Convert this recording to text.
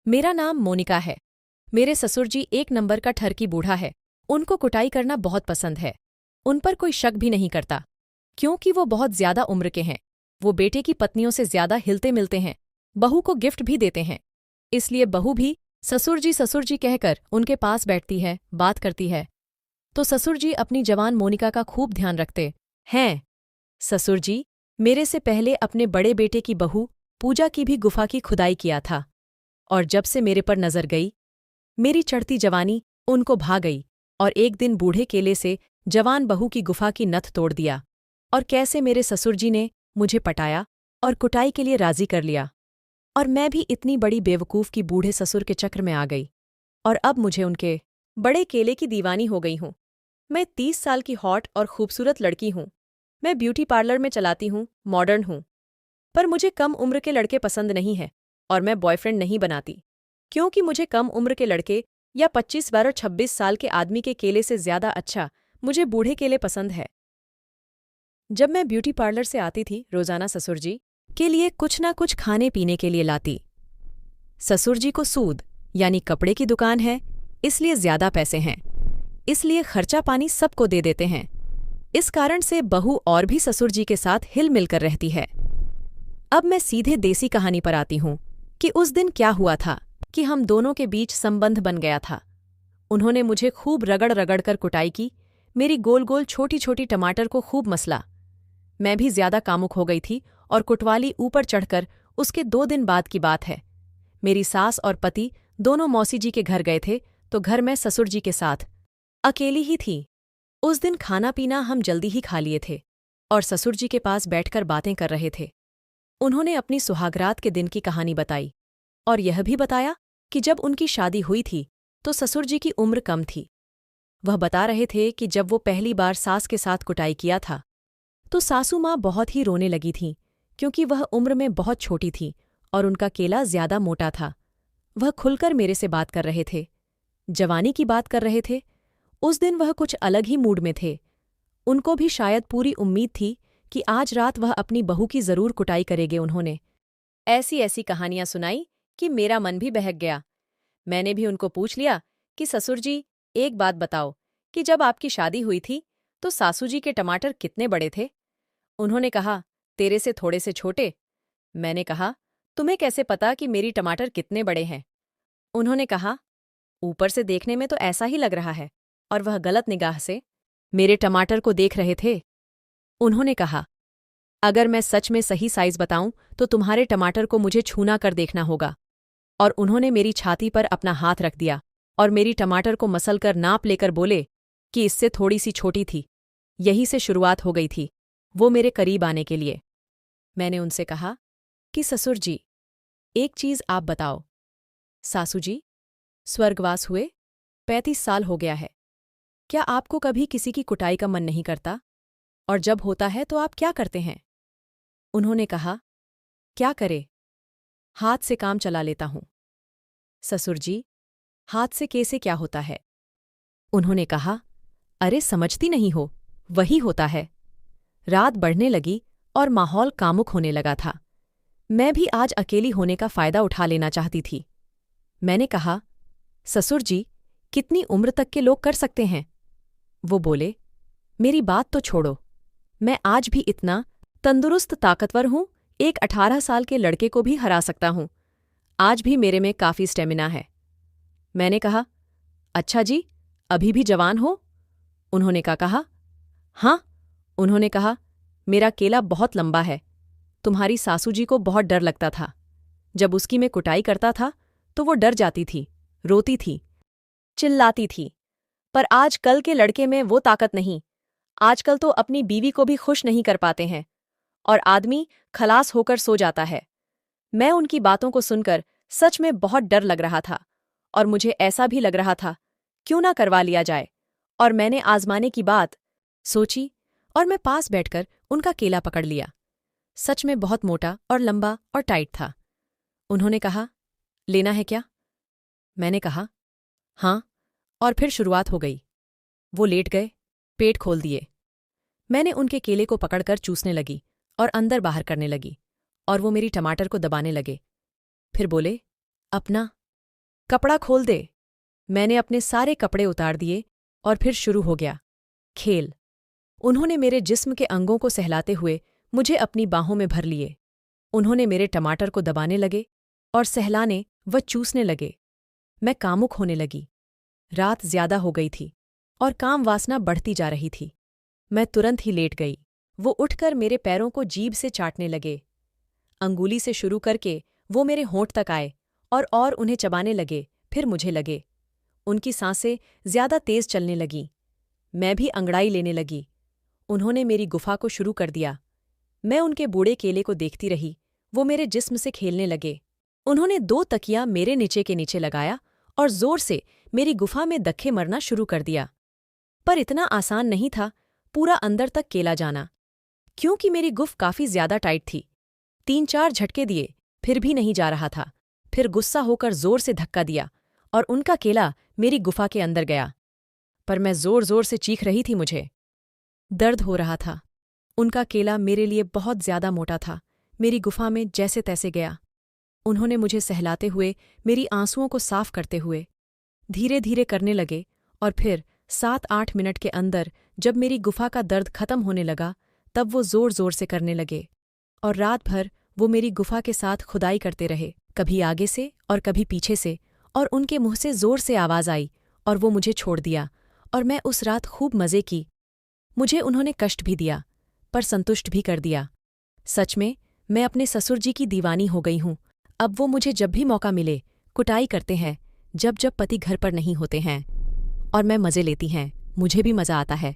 मेरा नाम मोनिका है। मेरे ससुर जी एक नंबर का ठरकी बूढ़ा है। उनको कुटाई करना बहुत पसंद है। उन पर कोई शक भी नहीं करता, क्योंकि वो बहुत ज्यादा उम्र के हैं। वो बेटे की पत्नियों से ज्यादा हिलते मिलते हैं, बहू को गिफ्ट भी देते हैं। इसलिए बहू भी ससुर जी कहकर उनके पास बैठती है, बात करती है। तो ससुर जी अपनी जवान मोनिका का खूब ध्यान रखते हैं। ससुर जी मेरे से पहले अपने बड़े बेटे की बहू पूजा की भी गुफा की खुदाई किया था, और जब से मेरे पर नजर गई, मेरी चढ़ती जवानी उनको भा गई और एक दिन बूढ़े केले से जवान बहू की गुफा की नथ तोड़ दिया। और कैसे मेरे ससुर जी ने मुझे पटाया और कुटाई के लिए राजी कर लिया। और मैं भी इतनी बड़ी बेवकूफ़ की बूढ़े ससुर के चक्र में आ गई, और अब मुझे उनके बड़े केले की दीवानी हो गई हूँ। मैं 30 साल की हॉट और खूबसूरत लड़की हूँ। मैं ब्यूटी पार्लर में चलाती हूँ, मॉडर्न हूँ। पर मुझे कम उम्र के लड़के पसंद नहीं है, और मैं बॉयफ्रेंड नहीं बनाती, क्योंकि मुझे कम उम्र के लड़के या 25 और 26 साल के आदमी के केले से ज्यादा अच्छा मुझे बूढ़े केले पसंद है। जब मैं ब्यूटी पार्लर से आती थी, रोजाना ससुर जी के लिए कुछ ना कुछ खाने पीने के लिए लाती। ससुर जी को सूद यानी कपड़े की दुकान है, इसलिए ज्यादा पैसे हैं, इसलिए खर्चा पानी सबको दे देते हैं। इस कारण से बहू और भी ससुर जी के साथ हिल मिलकर रहती है। अब मैं सीधे देसी कहानी पर आती हूँ कि उस दिन क्या हुआ था कि हम दोनों के बीच संबंध बन गया था। उन्होंने मुझे खूब रगड़ रगड़ कर कुटाई की, मेरी गोल गोल छोटी छोटी टमाटर को खूब मसला। मैं भी ज्यादा कामुक हो गई थी और कुटवाली ऊपर चढ़कर उसके 2 दिन बाद की बात है। मेरी सास और पति दोनों मौसी जी के घर गए थे, तो घर में ससुर जी के साथ अकेली ही थी। उस दिन खाना पीना हम जल्दी ही खा लिए थे और ससुर जी के पास बैठकर बातें कर रहे थे। उन्होंने अपनी सुहागरात के दिन की कहानी बताई, और यह भी बताया कि जब उनकी शादी हुई थी तो ससुर जी की उम्र कम थी। वह बता रहे थे कि जब वो पहली बार सास के साथ कुटाई किया था तो सासू माँ बहुत ही रोने लगी थीं, क्योंकि वह उम्र में बहुत छोटी थी और उनका केला ज्यादा मोटा था। वह खुलकर मेरे से बात कर रहे थे, जवानी की बात कर रहे थे। उस दिन वह कुछ अलग ही मूड में थे। उनको भी शायद पूरी उम्मीद थी कि आज रात वह अपनी बहू की जरूर कुटाई करेंगे। उन्होंने ऐसी ऐसी कहानियां सुनाई कि मेरा मन भी बहक गया। मैंने भी उनको पूछ लिया कि ससुर जी, एक बात बताओ कि जब आपकी शादी हुई थी तो सासू जी के टमाटर कितने बड़े थे? उन्होंने कहा, तेरे से थोड़े से छोटे। मैंने कहा, तुम्हें कैसे पता कि मेरी टमाटर कितने बड़े हैं? उन्होंने कहा, ऊपर से देखने में तो ऐसा ही लग रहा है। और वह गलत निगाह से मेरे टमाटर को देख रहे थे। उन्होंने कहा, अगर मैं सच में सही साइज बताऊं तो तुम्हारे टमाटर को मुझे छूना कर देखना होगा। और उन्होंने मेरी छाती पर अपना हाथ रख दिया और मेरी टमाटर को मसलकर नाप लेकर बोले कि इससे थोड़ी सी छोटी थी। यही से शुरुआत हो गई थी वो मेरे करीब आने के लिए। मैंने उनसे कहा कि ससुर जी, एक चीज आप बताओ। सासू जी, स्वर्गवास हुए 35 साल हो गया है। क्या आपको कभी किसी की कुटाई का मन नहीं करता? और जब होता है तो आप क्या करते हैं? उन्होंने कहा, क्या करे, हाथ से काम चला लेता हूं। ससुर जी, हाथ से कैसे क्या होता है? उन्होंने कहा, अरे समझती नहीं हो, वही होता है। रात बढ़ने लगी और माहौल कामुक होने लगा था। मैं भी आज अकेली होने का फायदा उठा लेना चाहती थी। मैंने कहा, ससुर जी, कितनी उम्र तक के लोग कर सकते हैं? वो बोले, मेरी बात तो छोड़ो, मैं आज भी इतना तंदुरुस्त ताकतवर हूं, एक 18 साल के लड़के को भी हरा सकता हूं। आज भी मेरे में काफी स्टेमिना है। मैंने कहा, अच्छा जी, अभी भी जवान हो? उन्होंने कहा, हाँ। उन्होंने कहा, मेरा केला बहुत लंबा है। तुम्हारी सासू जी को बहुत डर लगता था। जब उसकी मैं कुटाई करता था तो वो डर जाती थी, रोती थी, चिल्लाती थी। पर आज कल के लड़के में वो ताकत नहीं। आजकल तो अपनी बीवी को भी खुश नहीं कर पाते हैं और आदमी खलास होकर सो जाता है। मैं उनकी बातों को सुनकर सच में बहुत डर लग रहा था, और मुझे ऐसा भी लग रहा था क्यों ना करवा लिया जाए। और मैंने आजमाने की बात सोची और मैं पास बैठकर उनका केला पकड़ लिया। सच में बहुत मोटा और लंबा और टाइट था। उन्होंने कहा, लेना है क्या? मैंने कहा, हाँ। और फिर शुरुआत हो गई। वो लेट गए, पेट खोल दिए। मैंने उनके केले को पकड़कर चूसने लगी और अंदर बाहर करने लगी, और वो मेरी टमाटर को दबाने लगे। फिर बोले, अपना कपड़ा खोल दे। मैंने अपने सारे कपड़े उतार दिए और फिर शुरू हो गया खेल। उन्होंने मेरे जिस्म के अंगों को सहलाते हुए मुझे अपनी बाहों में भर लिए। उन्होंने मेरे टमाटर को दबाने लगे और सहलाने व चूसने लगे। मैं कामुक होने लगी। रात ज्यादा हो गई थी और काम वासना बढ़ती जा रही थी। मैं तुरंत ही लेट गई। वो उठकर मेरे पैरों को जीभ से चाटने लगे। अंगुली से शुरू करके वो मेरे होंठ तक आए और उन्हें चबाने लगे, फिर मुझे लगे। उनकी सांसें ज्यादा तेज चलने लगीं। मैं भी अंगड़ाई लेने लगी। उन्होंने मेरी गुफा को शुरू कर दिया। मैं उनके बूढ़े केले को देखती रही। वो मेरे जिस्म से खेलने लगे। उन्होंने 2 तकिया मेरे नीचे के नीचे लगाया और जोर से मेरी गुफा में धक्के मरना शुरू कर दिया। पर इतना आसान नहीं था पूरा अंदर तक केला जाना, क्योंकि मेरी गुफ काफी ज्यादा टाइट थी। 3-4 झटके दिए, फिर भी नहीं जा रहा था। फिर गुस्सा होकर जोर से धक्का दिया और उनका केला मेरी गुफा के अंदर गया। पर मैं जोर जोर से चीख रही थी। मुझे दर्द हो रहा था। उनका केला मेरे लिए बहुत ज्यादा मोटा था। मेरी गुफा में जैसे तैसे गया। उन्होंने मुझे सहलाते हुए, मेरी आंसुओं को साफ करते हुए धीरे धीरे करने लगे और फिर 7-8 मिनट के अंदर जब मेरी गुफा का दर्द खत्म होने लगा, तब वो जोर जोर से करने लगे और रात भर वो मेरी गुफा के साथ खुदाई करते रहे, कभी आगे से और कभी पीछे से, और उनके मुंह से जोर से आवाज आई और वो मुझे छोड़ दिया। और मैं उस रात खूब मजे की। मुझे उन्होंने कष्ट भी दिया पर संतुष्ट भी कर दिया। सच में मैं अपने ससुर जी की दीवानी हो गई हूँ। अब वो मुझे जब भी मौका मिले कुटाई करते हैं, जब जब पति घर पर नहीं होते हैं, और मैं मजे लेती हैं। मुझे भी मजा आता है।